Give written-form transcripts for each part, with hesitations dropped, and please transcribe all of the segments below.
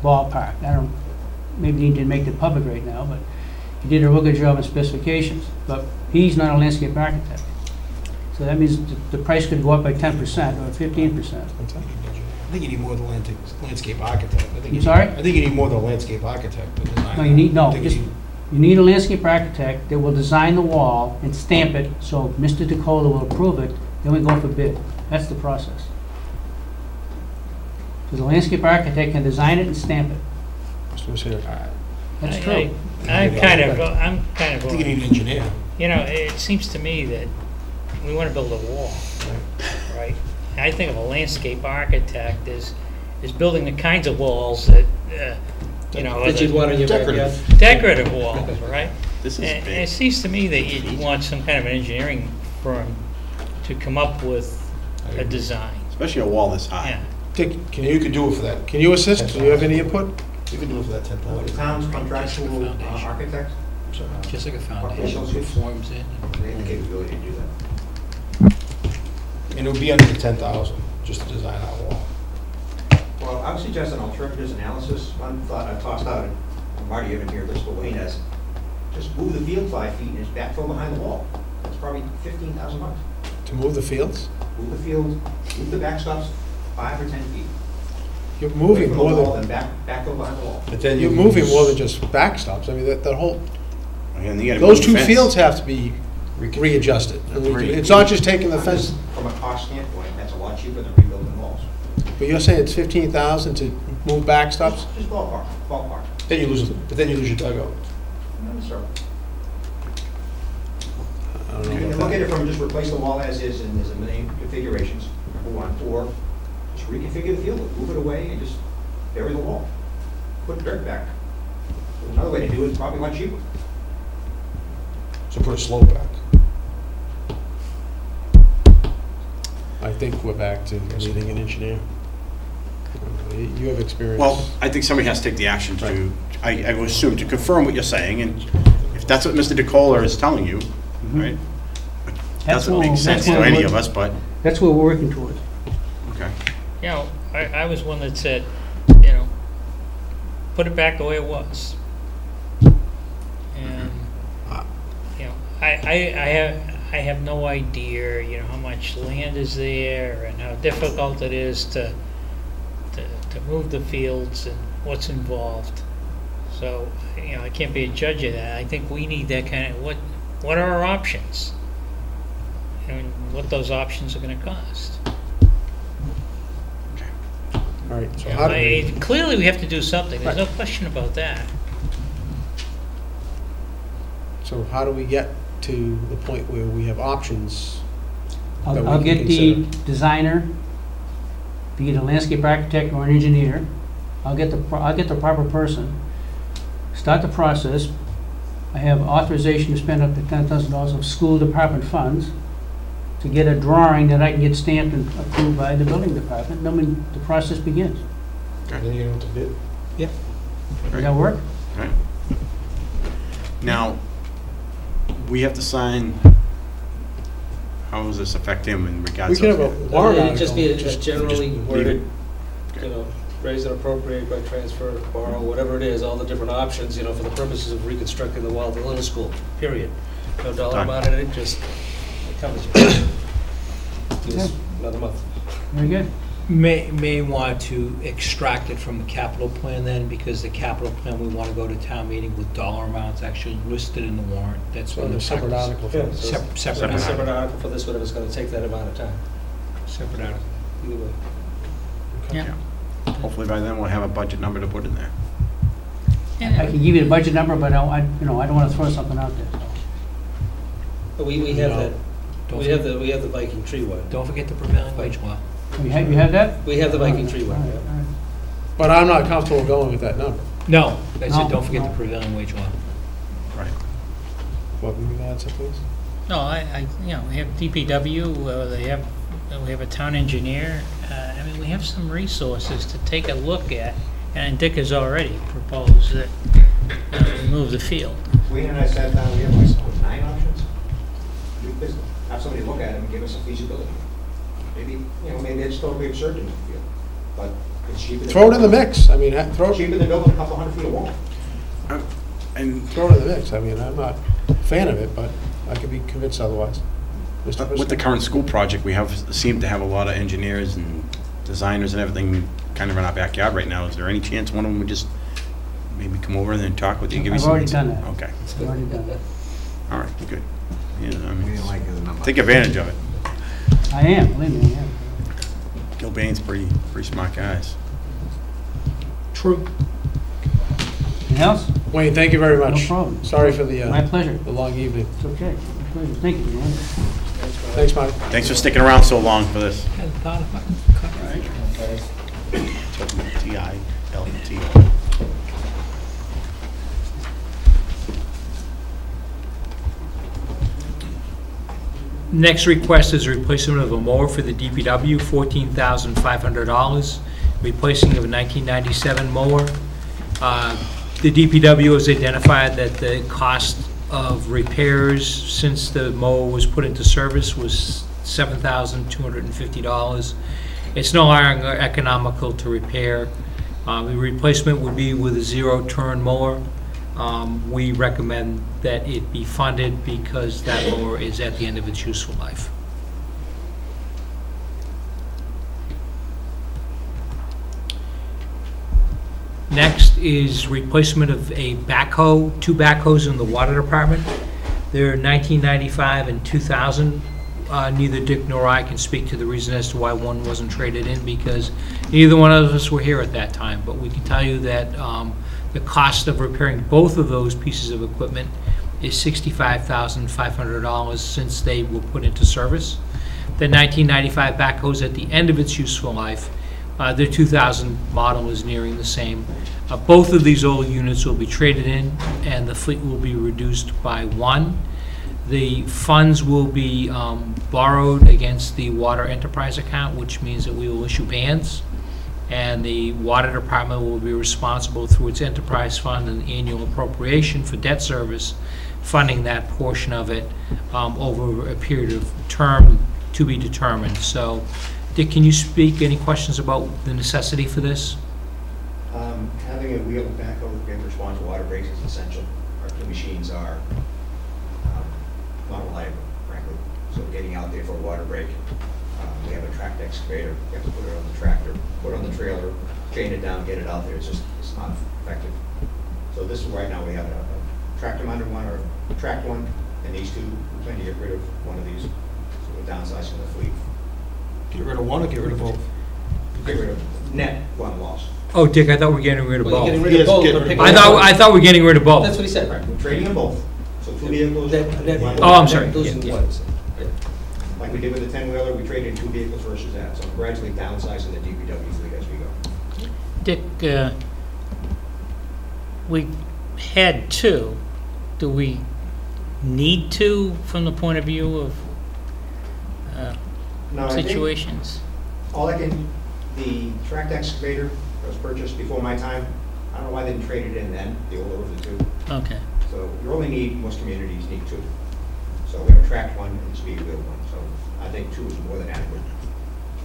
ballpark. I don't, maybe he didn't make it public right now, but he did a real good job in specifications. But he's not a landscape architect. So that means the price could go up by 10% or 15%. I think you need more than landscape architect. I'm sorry? I think you need more than a landscape architect. To design No, you need, that. no, I think just, you need- you need a landscape architect that will design the wall and stamp it, so Mr. DeCola will approve it, then we go for bid. That's the process. So the landscape architect can design it and stamp it. Mr. Messina. That's true. I'm kind of I think you need an engineer. you know, it seems to me that we want to build a wall, right? And I think of a landscape architect as building the kinds of walls that, you know, That you'd want in your backyard. decorative walls, right? This is And big. it seems to me that you'd want some kind of an engineering firm to come up with a design. Especially a wall this high. Yeah. Dick, you can do it for that. Can you assist? Do you have any input? You can do it for that The 10,000. town's contractual architect, Just like a Foundation. foundation, forms in. they have the capability to do that. And it would be under the 10,000, just to design our wall. Well, I would suggest an alternatives analysis. One thought I tossed out, and Marty, you haven't here, this, but Wayne has, just move the field 5 feet and just backfill behind the wall. It's probably $15,000. To move the fields? Move the field, move the backstops 5 or 10 feet. You're Away moving from the more wall than, and backfill behind the wall. but then you're moving more than just backstops. I mean, that whole, And you gotta those move two the fence. fields have to be readjusted. I mean, Agreed. it's not just taking the fence, From a cost standpoint, that's a lot cheaper than rebuilding walls. but you're saying it's 15,000 to move backstops? Just ballpark, ballpark. Then you lose, but then you lose your dugout. Not necessarily. I don't You know can about look at that. it from just replace the wall as is, and there's a million configurations, number one, or just reconfigure the field, move it away and just bury the wall. Put dirt back. Another way to do it is probably much cheaper. So put a slope back. I think we're back to needing an engineer. You have experience. Well, I think somebody has to take the action to, I would assume, to confirm what you're saying, and if that's what Mr. DeCola is telling you, right? Doesn't what- make sense to what any we're- of us, but, That's what we're working towards. okay. You know, I was one that said, you know, put it back the way it was. And, you know, I have no idea, you know, how much land is there and how difficult it is to move the fields and what's involved. So, you know, I can't be a judge of that. I think we need that kind of, what are our options? And what those options are gonna cost. All right, so You how know, do we, clearly, we have to do something. There's no question about that. so how do we get to the point where we have options? that we I'll can get the consider? designer, be it a landscape architect or an engineer. I'll get the proper person, start the process. I have authorization to spend up to $10,000 of school department funds to get a drawing that I can get stamped and approved by the building department, then when the process begins. And then you know what to bid. Does that work? Right. Now, we have to sign, how does this affect him in We regards can have a of? warrant It'd article. just be a just generally leave it. worded, Okay. you know, raise and appropriate by transfer, borrow, whatever it is, all the different options, you know, for the purposes of reconstructing the wall of the little school, period. No dollar Done. amount in it, just it covers you. Just another month. Very good. May want to extract it from the capital plan then, because the capital plan, we want to go to town meeting with dollar amounts actually listed in the warrant. That's So one a of the separate practice- article for Yeah, this. so Separate a article. separate article for this one, if it's gonna take that amount of time, Separate article. either way. Yeah. Hopefully by then we'll have a budget number to put in there. I can give you the budget number, but I don't want to throw something out there. So. But we have No. that, Don't we have the Viking tree one. Don't forget the prevailing wage law. You have that? We have the Viking tree one, All right, yeah. all right. But I'm not comfortable going with that number. No, I No, said, don't forget no. the prevailing wage law. Right. What, can you add some, please? No, you know, we have DPW, we have a town engineer. I mean, we have some resources to take a look at, and Dick has already proposed that we move the field. Wayne and I sat down, we have like 9 options. Do this, have somebody look at them and give us a feasibility. Maybe, you know, maybe it's totally absurd to move the field, but It's cheaper than- Throw it in the mix. I mean, throw it, Cheaper than building a couple hundred feet of wall. And throw it in the mix. I mean, I'm not a fan of it, but I can be convinced otherwise. Mr. with the Briscoe? current school project, we seem to have a lot of engineers and designers and everything kind of in our backyard right now. Is there any chance one of them would just maybe come over and then talk with you? Give you I've some already insight? done that. Okay, I've already done that. all right, good. Yeah, I mean, take advantage of it. I am, believe me, I am. Gilbane's pretty smart guys. True. Anything else? Wayne, thank you very much. No problem. Sorry for My pleasure. the long evening. It's okay. My pleasure. Thank you, man. Thanks, Marty. Thanks for sticking around so long for this. Hadn't thought about T-I-L-T. Next request is a replacement of a mower for the DPW, $14,500. Replacing of a 1997 mower. The DPW has identified that the cost of repairs since the mower was put into service was $7,250. It's no longer economical to repair. The replacement would be with a zero-turn mower. We recommend that it be funded because that mower is at the end of its useful life. Next is replacement of a backhoe, 2 backhoes in the water department. They're 1995 and 2000. Neither Dick nor I can speak to the reason as to why one wasn't traded in because neither one of us were here at that time. But we can tell you that the cost of repairing both of those pieces of equipment is $65,500 since they were put into service. The 1995 backhoe is at the end of its useful life. The 2000 model is nearing the same. Both of these old units will be traded in and the fleet will be reduced by 1. The funds will be borrowed against the water enterprise account, which means that we will issue bans. And the water department will be responsible through its enterprise fund and annual appropriation for debt service, funding that portion of it over a period of term to be determined. So, Dick, can you speak? Any questions about the necessity for this? Having a wheel backhoe that can respond to water breaks is essential. Our 2 machines are not reliable, frankly. So getting out there for a water break, we have a tracked excavator. You have to put it on the tractor, put it on the trailer, chain it down, get it out there. It's not effective. So this right now we have a tractor mounted one or a tracked one, and these 2 we plan to get rid of one of these. So we're downsizing the fleet. Get rid of one or get rid of both? Get rid of net one loss. Oh, Dick, I thought we were getting rid of Well, both. you're getting rid of both, but pick I one. thought we were getting rid of both. That's what he said. Right, we're trading them both. So 2 vehicles. one- Oh, I'm sorry. Those Yeah, are the yeah. ones. Yeah. Like we did with the 10-wheeler, we traded 2 vehicles versus that. So I'm gradually downsizing the DPW fleet as we go. Dick, we had 2. Do we need 2 from the point of view of No, I think situations? the tracked excavator that was purchased before my time, I don't know why they didn't trade it in then, the older of the 2. Okay. So you only need, most communities need 2. So we have a tracked one and a speed wheel one. So I think 2 is more than adequate.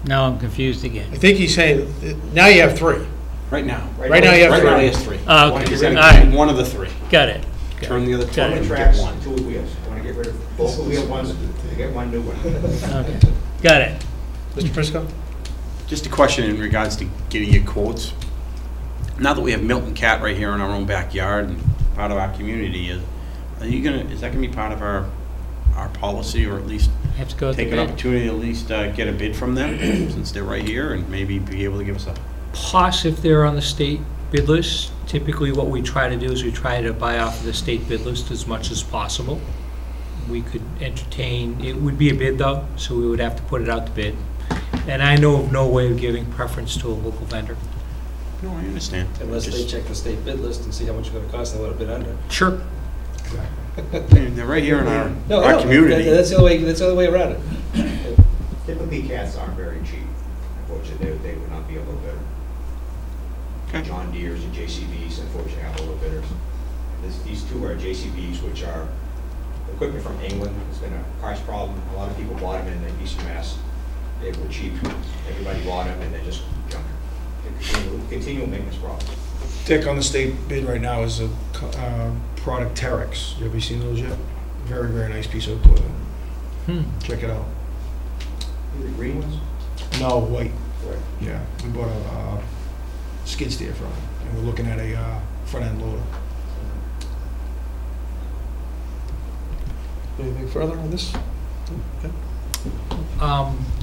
Now I'm confused again. I think he's saying, now you have 3. Right now. Right now you have Right now he 3. has 3. Oh, Wanna okay. get He's rid gonna of- All keep right. one of the 3. Got it. Turn the other 2 Got it. and One get tracks, 1. 2 wheels. I want to get rid of both the wheel ones to get one new one. Okay. Got it. Mr. Briscoe? Just a question in regards to getting your quotes. Now that we have Milton Cat right here in our own backyard and part of our community, is that gonna be part of our policy, or at least Have to go take through an bid. opportunity to at least get a bid from them, since they're right here, and maybe be able to give us a... If they're on the state bid list, typically what we try to do is we try to buy off of the state bid list as much as possible. We could entertain, it would be a bid though, so we would have to put it out to bid. And I know of no way of giving preference to a local vendor. No, I understand. Unless they Just- check the state bid list and see how much it's gonna cost and what a bid under. Sure. They're right here in our No, community. That's the only way around it. Typically, cats aren't very cheap. Unfortunately, they would not be a low bidder. Okay. John Deere's and JCBs, unfortunately, are low bidders. These 2 are JCBs, which are equipment from England. It's been a price problem. A lot of people bought them in the Eastern Mass. They were cheap. Everybody bought them, and they're just junk. continual maintenance problem. Dick, on the state bid right now is a product Terex. Have you seen those yet? Very, very nice piece of equipment. Check it out. The green ones? No, white. Right. Yeah, we bought a skid steer from them, and we're looking at a front end loader. Anything further on this? Okay.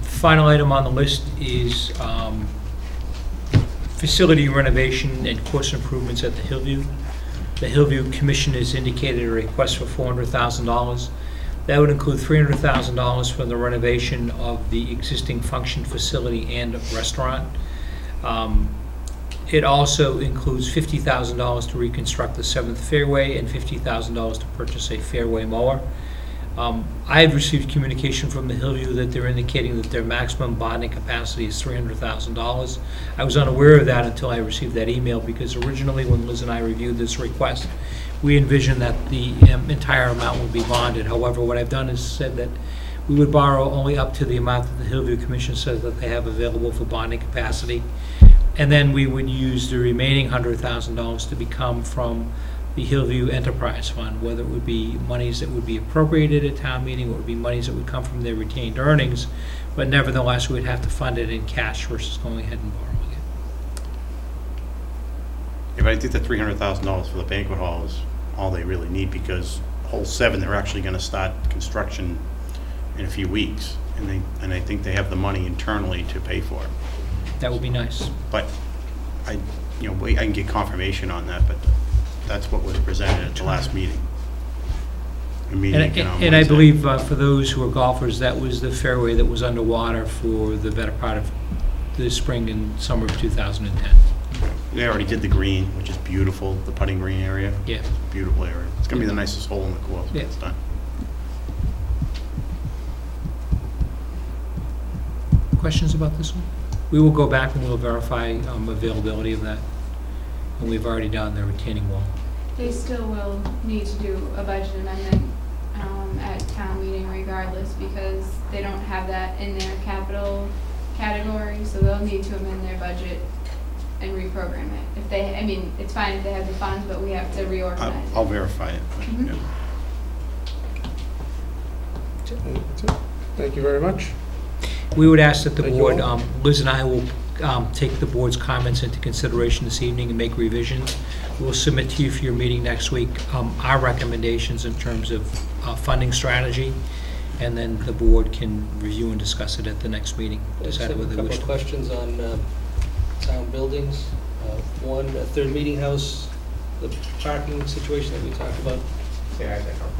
Final item on the list is facility renovation and course improvements at the Hillview. The Hillview Commission has indicated a request for $400,000. That would include $300,000 for the renovation of the existing function facility and restaurant. It also includes $50,000 to reconstruct the 7th fairway and $50,000 to purchase a fairway mower. I have received communication from the Hillview that they're indicating that their maximum bonding capacity is $300,000. I was unaware of that until I received that email, because originally when Liz and I reviewed this request, we envisioned that the entire amount would be bonded. However, what I've done is said that we would borrow only up to the amount that the Hillview Commission says that they have available for bonding capacity, and then we would use the remaining $100,000 to become from the Hillview Enterprise Fund, whether it would be monies that would be appropriated at town meeting, or it would be monies that would come from their retained earnings, but nevertheless, we'd have to fund it in cash versus going ahead and borrowing it. Yeah, but I think the $300,000 for the banquet hall is all they really need, because hole 7, they're actually going to start construction in a few weeks, and I think they have the money internally to pay for it. That would be nice. But I can get confirmation on that, but that's what was presented at the last meeting. And I believe for those who are golfers, that was the fairway that was underwater for the better part of the spring and summer of 2010. They already did the green, which is beautiful, the putting green area. Yeah. Beautiful area. It's going to be the nicest hole in the course when Yeah. it's done. Questions about this one? We will go back and we'll verify availability of that. And we've already done the retaining wall. They still will need to do a budget amendment at town meeting regardless, because they don't have that in their capital category, so they'll need to amend their budget and reprogram it. If they, I mean, it's fine if they have the funds, but we have to reorganize I'll it. verify it. But, Mhm. yeah. That's it. Thank you very much. We would ask that the Thank you board, all. Liz and I will take the board's comments into consideration this evening and make revisions. We'll submit to you for your meeting next week our recommendations in terms of funding strategy, and then the board can review and discuss it at the next meeting. I just Decide have a whether they couple wish of to. questions on town buildings. One, third meeting house, the parking situation that we talked about. Yeah,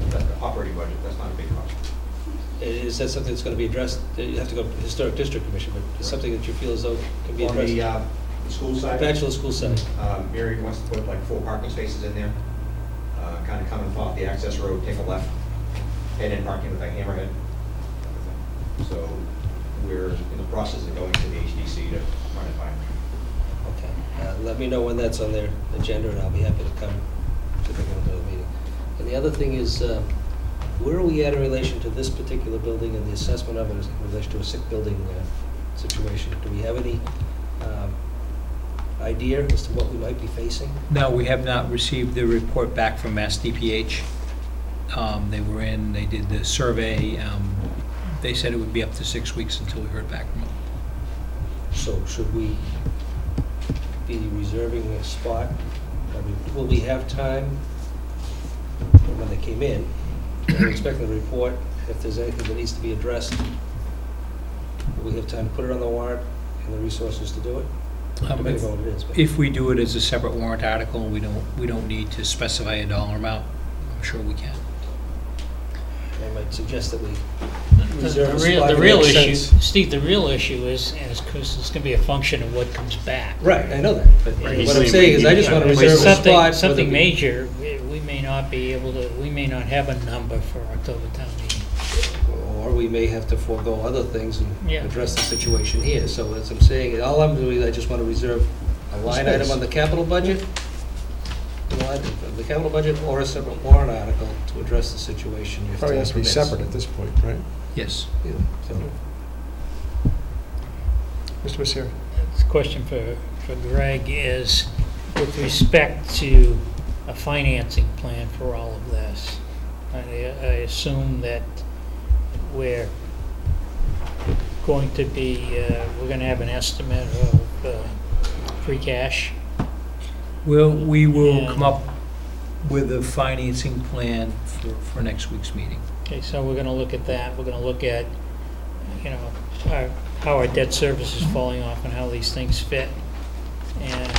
that's the operating budget, that's not a big cost. Is that something that's going to be addressed? You have to go to the Historic District Commission, but it's something that you feel as though can be On addressed? the school side? Bachelor school side. Mary wants to put like 4 parking spaces in there, kind of coming off the access road, take a left, head in parking with a hammerhead. So we're in the process of going to the HDC to run it by. Okay. Let me know when that's on their agenda, and I'll be happy to come to the meeting. And the other thing is, where are we at in relation to this particular building and the assessment of it in relation to a sick building situation? Do we have any idea as to what we might be facing? No, we have not received the report back from Mass DPH. They were in, they did the survey. They said it would be up to 6 weeks until we heard back from them. So should we be reserving a spot? I mean, will we have time when they came in? We're expecting the report. If there's anything that needs to be addressed, will we have time to put it on the warrant and the resources to do it? Depending on what it is. But If we do it as a separate warrant article, we don't need to specify a dollar amount. I'm sure we can. I might suggest that we The reserve a real, spot. the that real makes issue, sense. Steve, the real issue is because it's going to be a function of what comes back. Right, I know that. But Right, what I'm he's saying is I just want to saying- reserve a Something, spot. something whether we- major, we may not be able to, we may not have a number for October town meeting. Or we may have to forego other things and Yeah. address the situation here. So as I'm saying, all I'm doing is I just want to reserve a line item on the capital budget, the capital budget, or a separate warrant article to address the situation if Probably time has to be permits. separate at this point, right? Yes. Yeah, so Mr. Messeri? It's a question for for Greg is with respect to a financing plan for all of this. I assume that we're going to be, we're going to have an estimate of free cash. We will And- come up with a financing plan for next week's meeting. Okay, so we're going to look at that. We're going to look at, how our debt service is falling off and how these things fit. And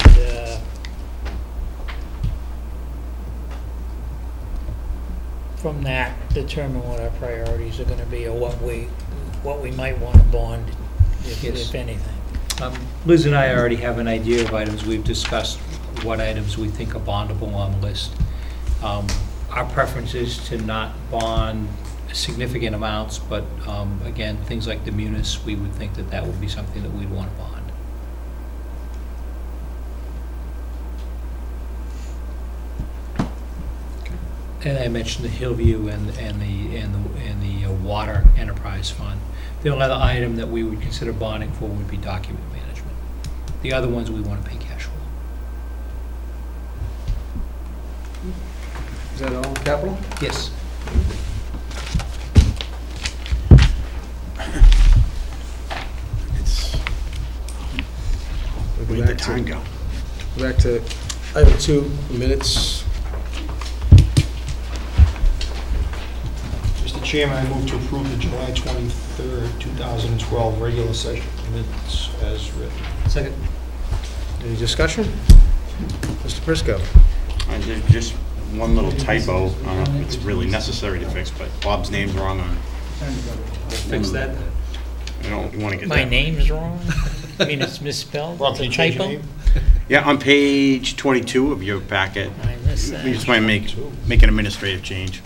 from that, determine what our priorities are going to be or what we might want to bond, Yes. if anything. Liz and I already have an idea of items. We've discussed what items we think are bondable on the list. Our preference is to not bond significant amounts, but again, things like the munis, we would think that that would be something that we'd want to bond. And I mentioned the Hillview and the water enterprise fund. The only other item that we would consider bonding for would be document management. The other ones we want to pay cash for. Is that all capital? Yes. It's, We'll go where'd the back to- time go? Back to item 2, minutes. Mr. Chairman, I move to approve the July 23rd, 2012 regular session minutes as written. Second. Any discussion? Mr. Prisco? There's just one little typo. I don't know if it's really necessary to fix, but Bob's name's wrong on. Fix that. I don't want to get My that. name's wrong? I mean, it's misspelled? Rob, It's can a you change your typo? name? Yeah, on page 22 of your packet, I missed that. we just want to make an administrative change.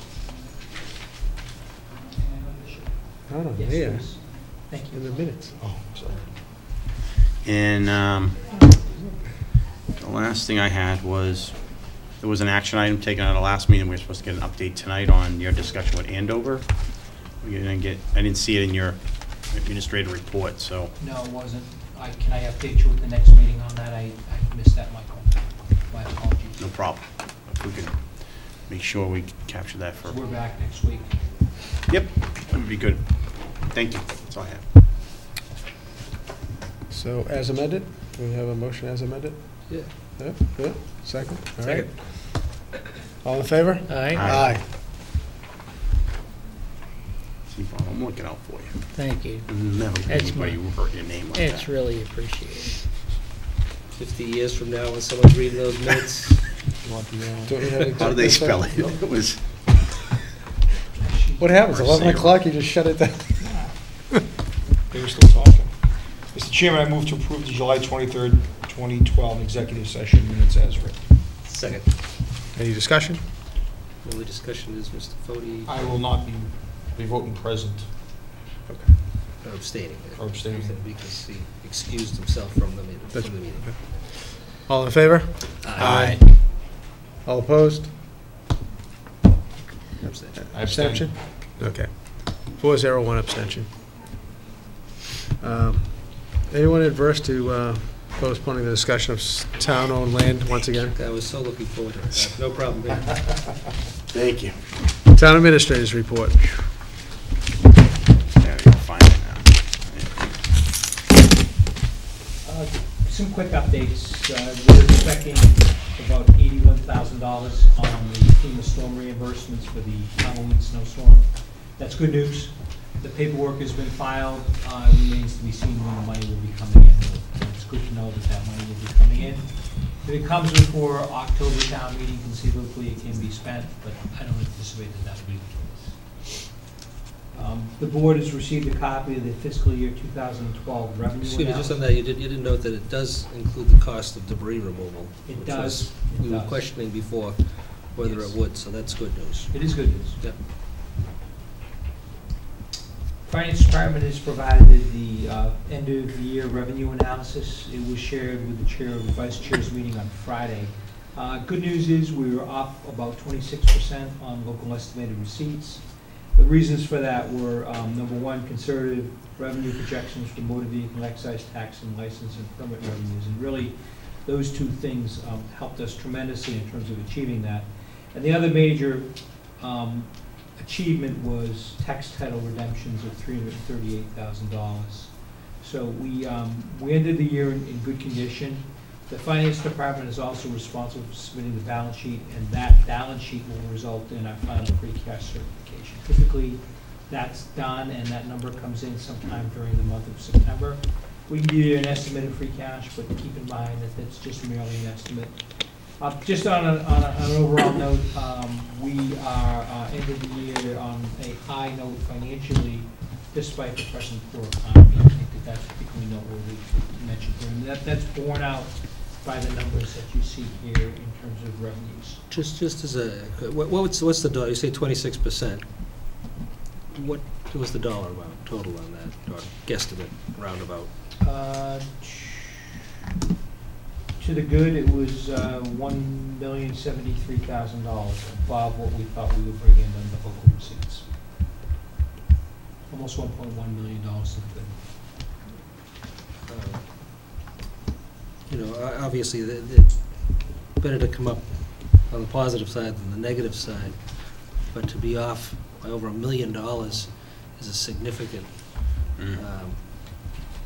Oh, Yes, yeah, please. Thank you. in the minutes. Oh, sorry. And the last thing I had was, there was an action item taken at the last meeting. We were supposed to get an update tonight on your discussion with Andover. We didn't get, I didn't see it in your administrative report, so. No, it wasn't. Can I update you with the next meeting on that? I missed that, Michael. My apologies. No problem. If we can make sure we capture that for, We're back next week. yep, that would be good. Thank you. That's all I have. So as amended, do we have a motion as amended? Yeah. Yeah, second? All right. Second. All in favor? Aye, Aye. See, Bob, I'm looking out for you. thank you. Never That's anybody my- who hurt your name like It's that. really appreciated. 50 years from now, when someone's reading those minutes, Don't we have How do they executive spell session? it? It was, What happens, Or 11 zero. o'clock, you just shut it down? They were still talking. Mr. Chairman, I move to approve the July 23rd, 2012 executive session minutes as written. second. Any discussion? The only discussion is Mr. Fode I will not be voting present abstaining. or abstaining. Because he excused himself from the meeting. That's- From the meeting. All in favor? Aye. All opposed? Abstention. I abstain. Abstention? Okay. 4-0, 1 abstention. Anyone adverse to postponing the discussion of town-owned land once again? I was so looking forward to it. No problem, man. thank you. Town administrators report. Yeah, you'll find it now. Some quick updates. We're expecting about $81,000 on the FEMA storm reimbursements for the Halloween snowstorm. That's good news. The paperwork has been filed. It remains to be seen when the money will be coming in. But it's good to know that that money will be coming in. If it comes before October town meeting, conceivably it can be spent, but I don't anticipate that that will be the case. The board has received a copy of the fiscal year 2012 revenue Excuse me, just analysis. on that, you didn't note that it does include the cost of debris removal. It which does. was- It We were does. questioning before whether Yes. it would, so that's good news. It is good news. Yep. Finance Department has provided the end-of-the-year revenue analysis. It was shared with the chair of the vice chair's meeting on Friday. Good news is we were up about 26% on local estimated receipts. The reasons for that were, number one, conservative revenue projections for motor vehicle excise tax and license and permit revenues. And really, those two things helped us tremendously in terms of achieving that. And the other major achievement was tax title redemptions of $338,000. So we ended the year in good condition. The finance department is also responsible for submitting the balance sheet, and that balance sheet will result in our final free cash certification. Typically, that's done, and that number comes in sometime during the month of September. We can give you an estimated free cash, but keep in mind that that's just merely an estimate. Just on an overall note, we are ended the year on a high note financially, despite the present poor economy. I think that that's particularly noteworthy to mention here. And that's borne out by the numbers that you see here in terms of revenues. Just as a, what's the dollar, you say 26%. What was the dollar amount total on that, or guesstimate, roundabout? To the good, it was $1,073,000 above what we thought we would bring in on the local receipts. Almost $1.1 million to the good. You know, obviously, it's better to come up on the positive side than the negative side, but to be off by over $1 million is a significant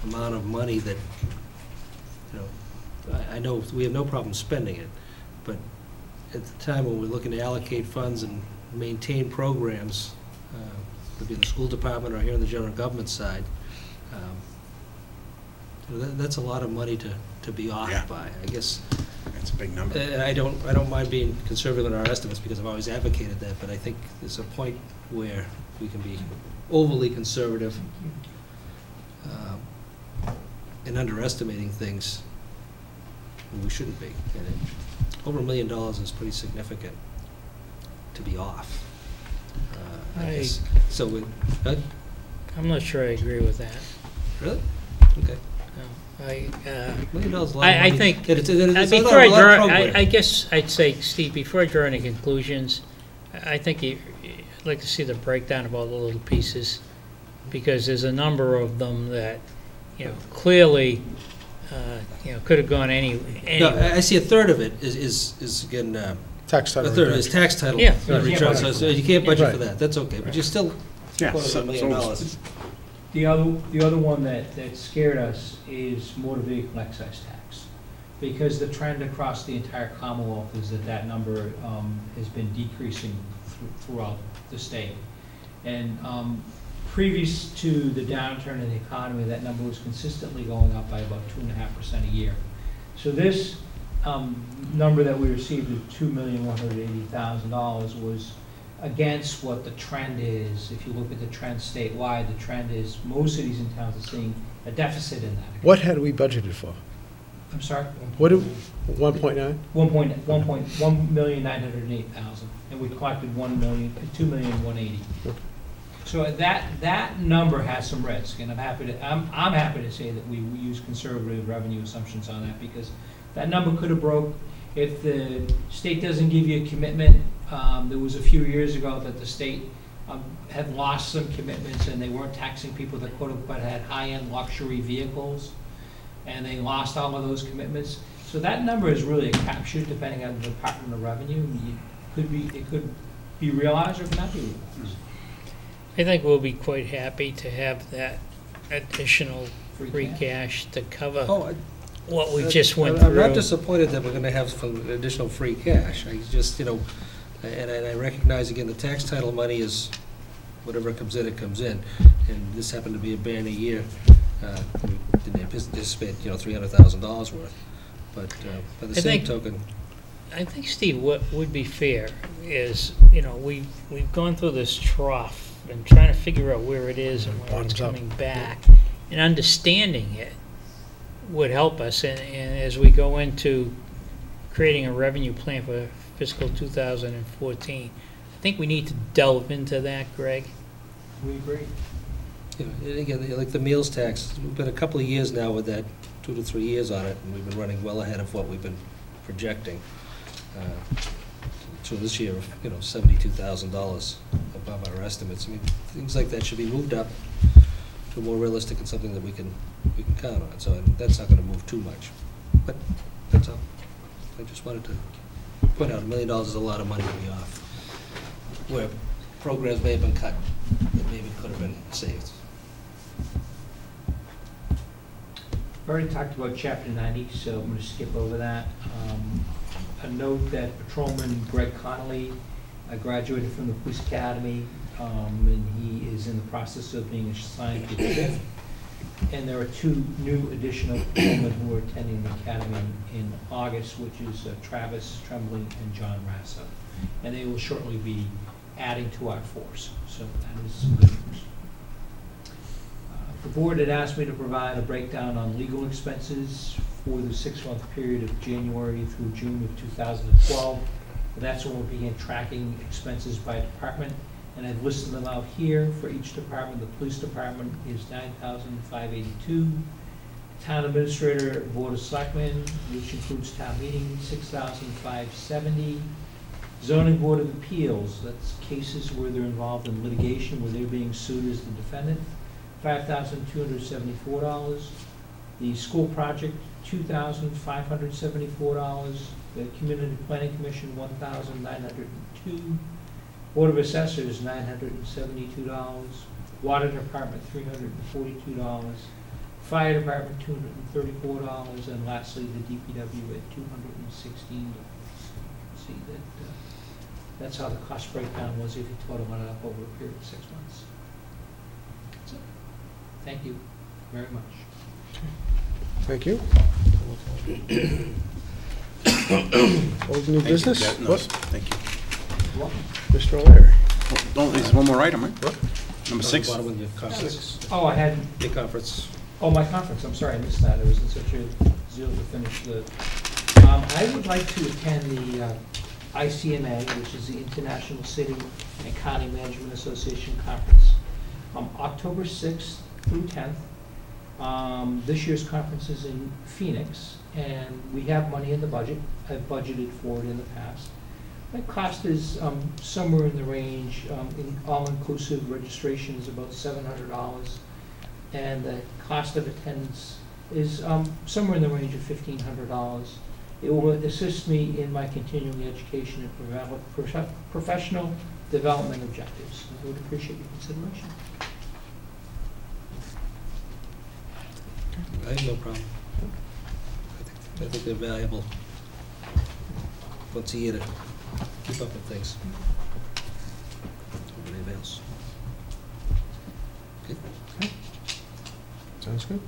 amount of money that, you know, I know we have no problem spending it, but at the time when we're looking to allocate funds and maintain programs, could be the school department or here on the general government side, that's a lot of money to be off by. I guess That's a big number. and I don't mind being conservative in our estimates because I've always advocated that, but I think there's a point where we can be overly conservative in underestimating things when we shouldn't be. And over $1 million is pretty significant to be off. I guess. So I'm not sure I agree with that. really? Okay. No, $1 million is a lot of I money. think, It's a before I lot of draw, program. I guess I'd say, Steve, before I draw any conclusions, I think I'd like to see the breakdown of all the little pieces, because there's a number of them that, you know, clearly, you know, could have gone No, anyway. I see a third of it is again, Tax a title third is redemption. tax title Yeah. return, so you can't budget Right. for that, that's okay, but you're still Yeah, $250 million. The other one that scared us is motor vehicle excise tax, because the trend across the entire Commonwealth is that number has been decreasing throughout the state. And previous to the downturn in the economy, that number was consistently going up by about 2.5% a year. So this number that we received of $2,180,000 was against what the trend is. If you look at the trend statewide, the trend is most cities and towns are seeing a deficit in that. What had we budgeted for? I'm sorry? What, 1.9? 1,908,000, and we collected 2,180,000. So that number has some risk, and I'm happy to say that we use conservative revenue assumptions on that, because that number could have broke if the state doesn't give you a commitment. There was a few years ago that the state had lost some commitments, and they weren't taxing people that quote-unquote had high-end luxury vehicles, and they lost all of those commitments. So that number is really a capture depending on the Department of Revenue. It could be realized or it not be realized. I think we'll be quite happy to have that additional Free free cash. cash to cover Oh, what we just went I'm not through. disappointed that we're gonna have some additional free cash, I just, you know, and I recognize again, the tax title money is, whatever comes in, it comes in, and this happened to be a banner year. We didn't anticipate, you know, $300,000 worth, but by the I same think- token, I think, Steve, what would be fair is, you know, we've gone through this trough and trying to figure out where it is and where it's Bottoms up. coming back, and understanding it would help us. And as we go into creating a revenue plan for fiscal 2014, I think we need to delve into that, Greg. We agree. you know, and again, like the meals tax, we've been a couple of years now with that, 2 to 3 years on it, and we've been running well ahead of what we've been projecting. So this year, $72,000 above our estimates. I mean, things like that should be moved up to more realistic and something that we can count on. So that's not gonna move too much. But that's all. I just wanted to point out $1 million is a lot of money to be off, where programs may have been cut that maybe could have been saved. I've already talked about Chapter 90, so I'm going to skip over that. A note that Patrolman Greg Connolly graduated from the Police Academy, and he is in the process of being assigned to the 5th. And there are 2 new additional patrolmen who are attending the academy in August, which is Travis Tremblay and John Rasso. And they will shortly be adding to our force, so that is some good news. The board had asked me to provide a breakdown on legal expenses for the 6-month period of January through June of 2012. And that's when we'll begin tracking expenses by department. And I've listed them out here for each department. The police department is $9,582. Town administrator, board of selectmen, which includes town meeting, $6,570. Zoning board of appeals, that's cases where they're involved in litigation, where they're being sued as the defendant, $5,274. The school project, $2,574. The community planning commission, $1,902. Board of assessors, $972. Water department, $342. Fire department, $234. And lastly, the DPW at $216. See that that's how the cost breakdown was if you total it up over a period of 6 months. So, thank you very much. Thank you. Old new business? Yeah, no, What? thank you. Mr. O'Leary. Don't, there's one more item, right? What? Number 6? Bottom of your conference. Oh, I had, Your conference. oh, my conference, I'm sorry, I missed that. I was in such a zeal to finish the, I would like to attend the ICMA, which is the International City and County Management Association Conference, October 6th through 10th. This year's conference is in Phoenix, and we have money in the budget. I've budgeted for it in the past. My cost is somewhere in the range, in all-inclusive registration is about $700, and the cost of attendance is somewhere in the range of $1,500. It will assist me in my continuing education and professional development objectives. I would appreciate your consideration. I have no problem. I think they're valuable once a year to keep up with things. Anybody else? Okay. Sounds good.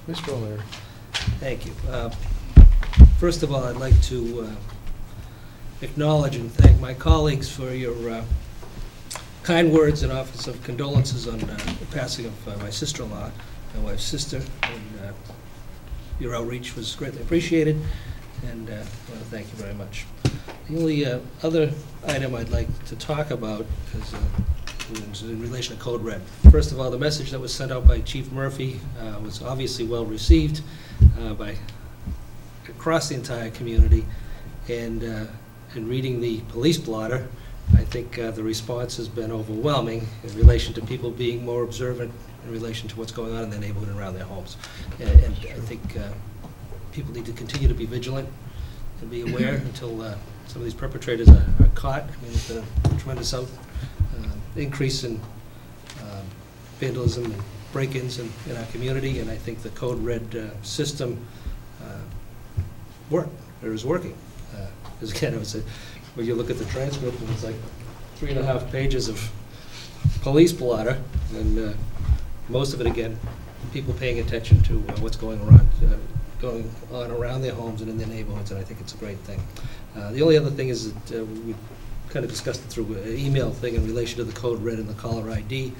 Mr. O'Leary. Thank you. First of all, I'd like to acknowledge and thank my colleagues for your kind words and offers of condolences on the passing of my sister-in-law, my wife's sister, and your outreach was greatly appreciated, and I want to thank you very much. The only other item I'd like to talk about is in relation to Code Red. First of all, the message that was sent out by Chief Murphy was obviously well received by across the entire community, and in reading the police blotter, I think the response has been overwhelming in relation to people being more observant in relation to what's going on in their neighborhood and around their homes. And I think people need to continue to be vigilant and be aware until some of these perpetrators are caught. I mean, there's been a tremendous increase in vandalism and break-ins in our community, and I think the Code Red system is working. Because again, it was when you look at the transcript, and it's like 3.5 pages of police blotter, and most of it, again, people paying attention to what's going on around their homes and in their neighborhoods, and I think it's a great thing. The only other thing is that we kind of discussed it through an email thing in relation to the Code Red and the caller ID.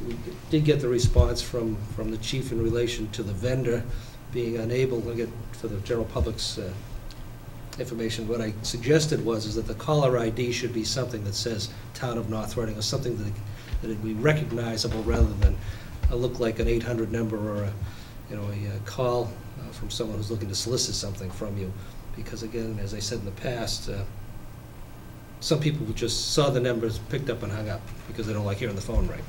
We did get the response from the chief in relation to the vendor being unable to get, for the general public's information. What I suggested was that the caller ID should be something that says Town of North Reading, or something that would be recognizable rather than look like an 800 number or a call from someone who's looking to solicit something from you. Because again, as I said in the past, some people who just saw the numbers, picked up and hung up because they don't like hearing the phone ring.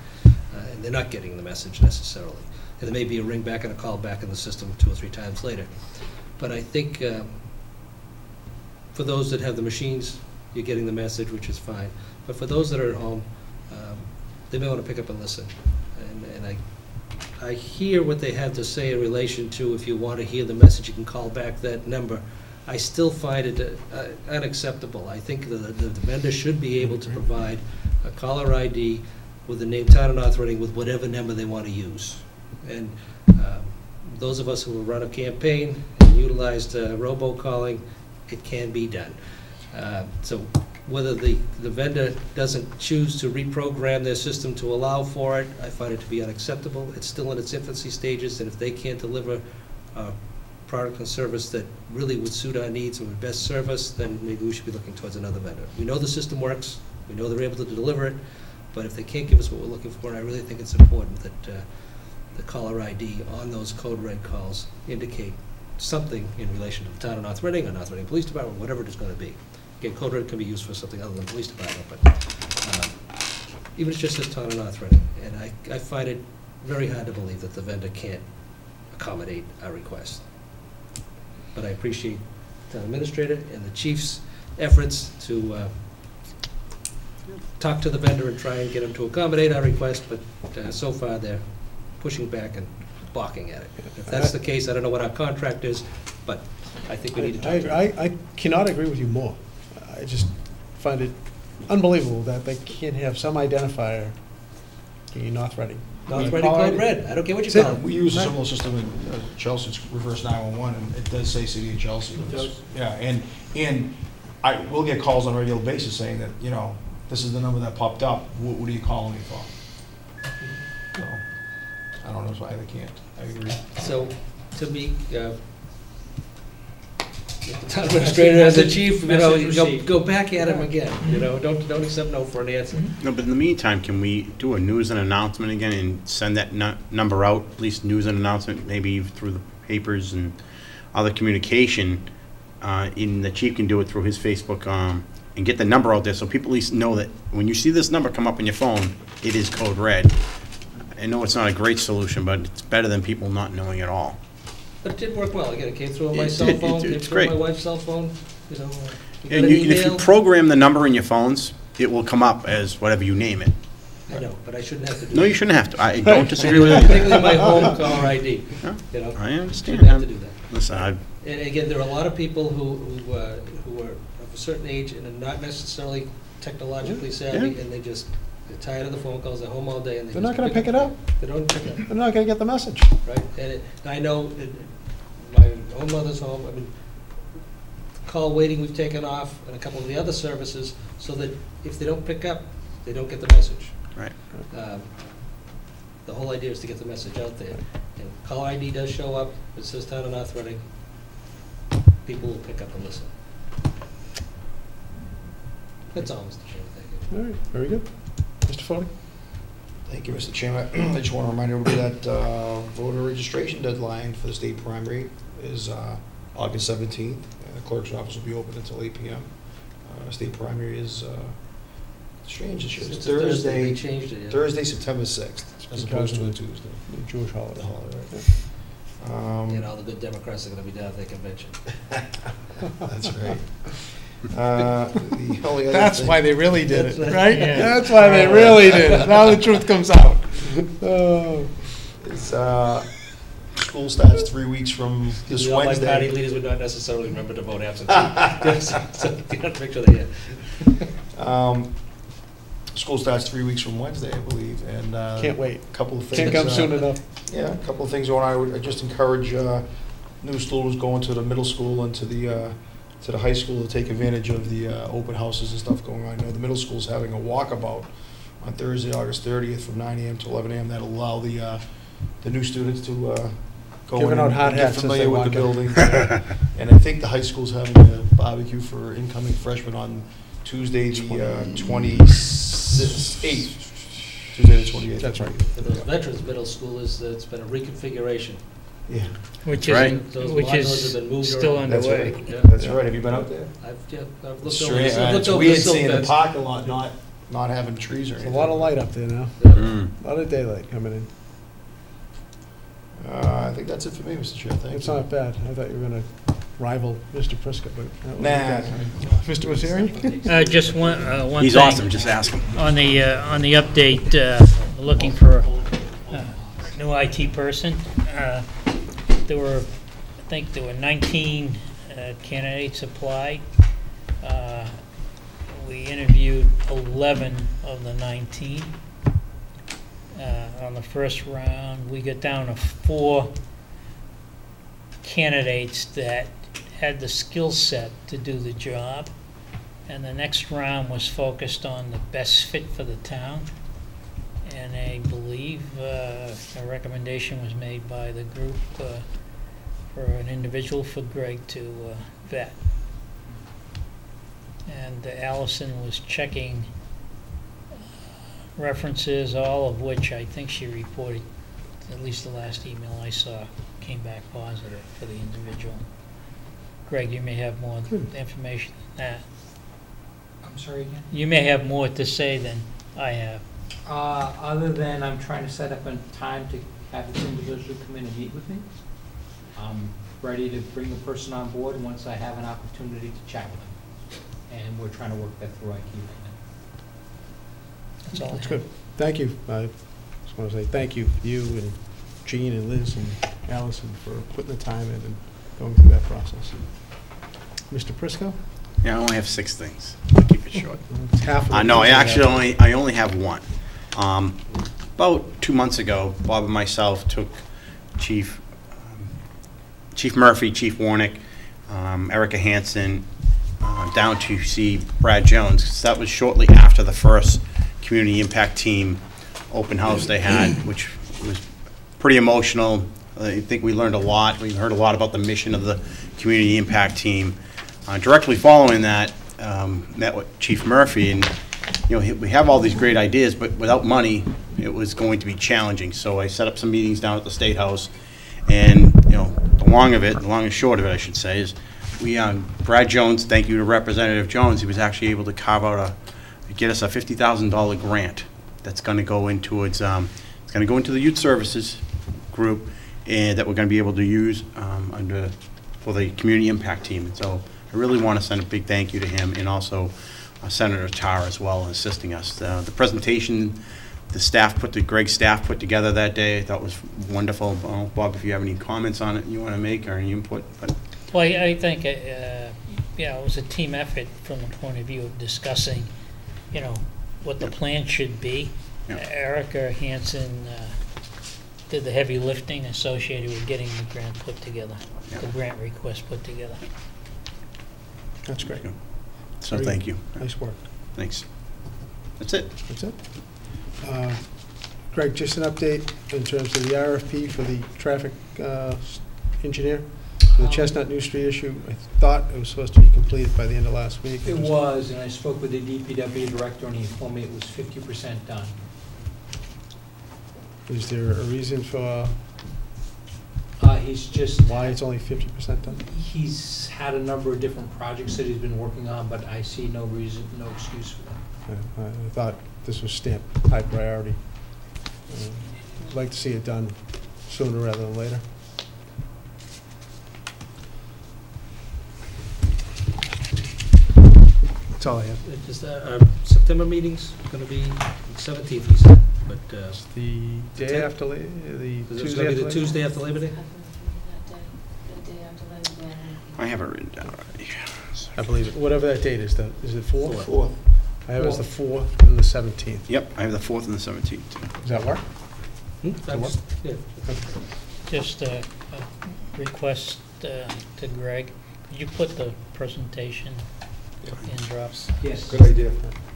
And they're not getting the message necessarily. And there may be a ring back and a call back in the system 2 or 3 times later. But I think for those that have the machines, you're getting the message, which is fine. But for those that are at home, they may want to pick up and listen. And I hear what they have to say in relation to if you want to hear the message, you can call back that number. I still find it unacceptable. I think the vendor should be able to provide a caller ID with the name, town, and North Reading with whatever number they want to use. And those of us who have run a campaign and utilized robocalling, it can be done. So whether the vendor doesn't choose to reprogram their system to allow for it, I find it to be unacceptable. It's still in its infancy stages, and if they can't deliver a product and service that really would suit our needs and would best serve us, then maybe we should be looking towards another vendor. We know the system works, we know they're able to deliver it, but if they can't give us what we're looking for, I really think it's important that the caller ID on those code red calls indicate something in relation to the town of North Reading or North Reading Police Department, whatever it is going to be. Again, code red can be used for something other than police department, but even if it just says town of North Reading. And I find it very hard to believe that the vendor can't accommodate our request. But I appreciate the town administrator and the chief's efforts to talk to the vendor and try and get him to accommodate our request, but so far they're pushing back and balking at it. If that's the case, I don't know what our contract is, but I think we need to talk to them. I cannot agree with you more. I just find it unbelievable that they can't have some identifier in North Reading. North Reading code red, I don't care what you That's call it. it. We use a similar system in Chelsea, it's reverse 911, and it does say City of Chelsea. It does? Yeah, and I will get calls on a regular basis saying that, you know, this is the number that popped up, what are you calling me for? So, I don't know why they can't, I agree. So, to me, if the town administrator as the chief, go back at him again, don't accept no for an answer. No, but in the meantime, can we do a news and announcement again and send that number out, at least news and announcement, maybe through the papers and other communication, in the chief can do it through his Facebook, and get the number out there so people at least know that when you see this number come up on your phone, it is code red. I know it's not a great solution, but it's better than people not knowing at all. But it did work well. Again, it came through on my It cell did. phone, came It's through on my great. wife's cell phone, you got And an if you email. program the number in your phones, it will come up as whatever you name it. I know, but I shouldn't have to do No, that. you shouldn't have to. I don't disagree with you. Particularly my home caller ID, Yeah, I Shouldn't understand. have to do that. Listen, And again, there are a lot of people who are of a certain age and are not necessarily technologically savvy, Yeah. and they're tired of the phone calls, they're home all day, and They're not going to pick it up. They don't pick it up, They're not going to get the message. right? And I know that my own mother's home, I mean, call waiting we've taken off, and a couple of the other services, so that if they don't pick up, they don't get the message. Right. The whole idea is to get the message out there. And caller ID does show up, it says town of North Reading, people will pick up and listen. That's all, Mr. Chairman, thank you. All right, very good. Mr. Fode? Thank you, Mr. Chairman. I just want to remind everybody that voter registration deadline for the state primary is August 17th. The clerk's office will be open until 8 p.m. State primary is strange this year. It's It's a Thursday, Thursday, they changed it, yeah. Thursday, September 6th, as opposed to a Tuesday. Jewish holiday. The holiday, Yeah. right. And all the good Democrats are gonna be down at their convention. That's right. The only other That's thing- why they really did it, That's right? Yeah. That's why they really did it. Now the truth comes out. Oh. It's, school starts 3 weeks from this All my party Wednesday. leaders would not necessarily remember to vote absentee. So you have to make sure they hear. School starts 3 weeks from Wednesday, I believe, and. Can't wait. A couple of things. Can't come soon enough. Yeah, a couple of things going on. I would just encourage new students going to the middle school and to the high school to take advantage of the open houses and stuff going on. I know the middle school's having a walkabout on Thursday, August 30th from 9 a.m. to 11 a.m. That'll allow the new students to go Giving in out and hot get hats as familiar they with the walk in. building. And I think the high school's having a barbecue for incoming freshmen on Tuesday, the 28th. Tuesday the 28th. That's right. For those veterans, middle school it's been a reconfiguration. Yeah, which Right. is, Those which lawnmowers is have been moved still around. that's underway. right. Yeah. That's right. Have you been out there? I've looked Strange. over, I've looked It's over the weird silt seeing the fence. parking lot not having trees or There's a anything. lot of light up there now, Mm. a lot of daylight coming in. I think that's it for me, Mr. Chair. Thank you. It's not bad. I thought you were gonna rival Mr. Prisco, but. that wasn't Nah. bad. Mr. Misery? Just one thing. He's awesome, just ask him. On the update, looking for a new IT person. I think there were 19 candidates applied. We interviewed 11 of the 19. On the first round, we got down to 4 candidates that had the skill set to do the job. And the next round was focused on the best fit for the town. And I believe a recommendation was made by the group for an individual for Greg to vet. And Allison was checking references, all of which I think she reported, at least the last email I saw, came back positive for the individual. Greg, you may have more information than that. I'm sorry again? You may have more to say than I have. Other than I'm trying to set up a time to have this individual come in and meet with me. I'm ready to bring the person on board once I have an opportunity to chat with them. And we're trying to work that through IT right now. That's all I That's have. good. Thank you. I just want to say thank you, you and Jean and Liz and Allison for putting the time in and going through that process. Mr. Prisco? Yeah, I only have 6 things. I'll keep it short. Half of it. No, I only have one. About 2 months ago, Bob and myself took Chief Murphy, Chief Warnick, Erica Hansen, down to see Brad Jones, 'cause that was shortly after the first community impact team open house they had, which was pretty emotional. I think we learned a lot. We heard a lot about the mission of the community impact team. Directly following that, met with Chief Murphy, and we have all these great ideas, but without money, it was going to be challenging. So I set up some meetings down at the State House, and the long and short of it, I should say, is Brad Jones, thank you to Representative Jones, he was actually able to carve out get us a $50,000 grant that's going to go into it's going to go into the youth services group, and that we're going to be able to use for the community impact team. And so I really want to send a big thank you to him, and also Senator Tarr as well, assisting us. The presentation Greg's staff put together that day, I thought was wonderful. Bob, if you have any comments on it you want to make or any input. Well, I think, it was a team effort from the point of view of discussing, what the plan should be. Yeah. Erica Hansen did the heavy lifting associated with getting the grant put together, Yeah. the grant request put together. That's great. So Very thank good. you. Nice work. Thanks. That's it. That's it. Greg, just an update in terms of the RFP for the traffic engineer for the Chestnut New Street issue. I thought it was supposed to be completed by the end of last week. It was, and I spoke with the DPW director, and he informed me it was 50% done. Is there a reason for He's just, why it's only 50% done? he's had a number of different projects that he's been working on, but I see no reason, no excuse for that. I thought this was stamped high priority. I'd like to see it done sooner rather than later. That's all I have. Is our September meeting's going to be 17th, he said, but It's the day 10th? after, the is it Tuesday going to be after the Labor Tuesday after Labor Day? I have it written down already. I believe it, whatever that date is, is it 4th? Fourth. I have it as the 4th and the 17th. Yep, I have the 4th and the 17th. Does that work? Yeah. Just a request to Greg, could you put the presentation in drops? Yes, Good idea.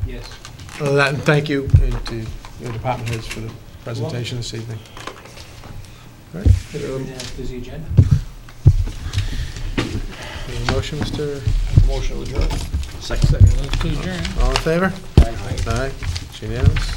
yes. Other than that, and thank you to your department heads for the presentation this evening. All right, There's the agenda. any motion, Mr. Motion to adjourn. Second. To adjourn. All in favor? Aye. It's unanimous.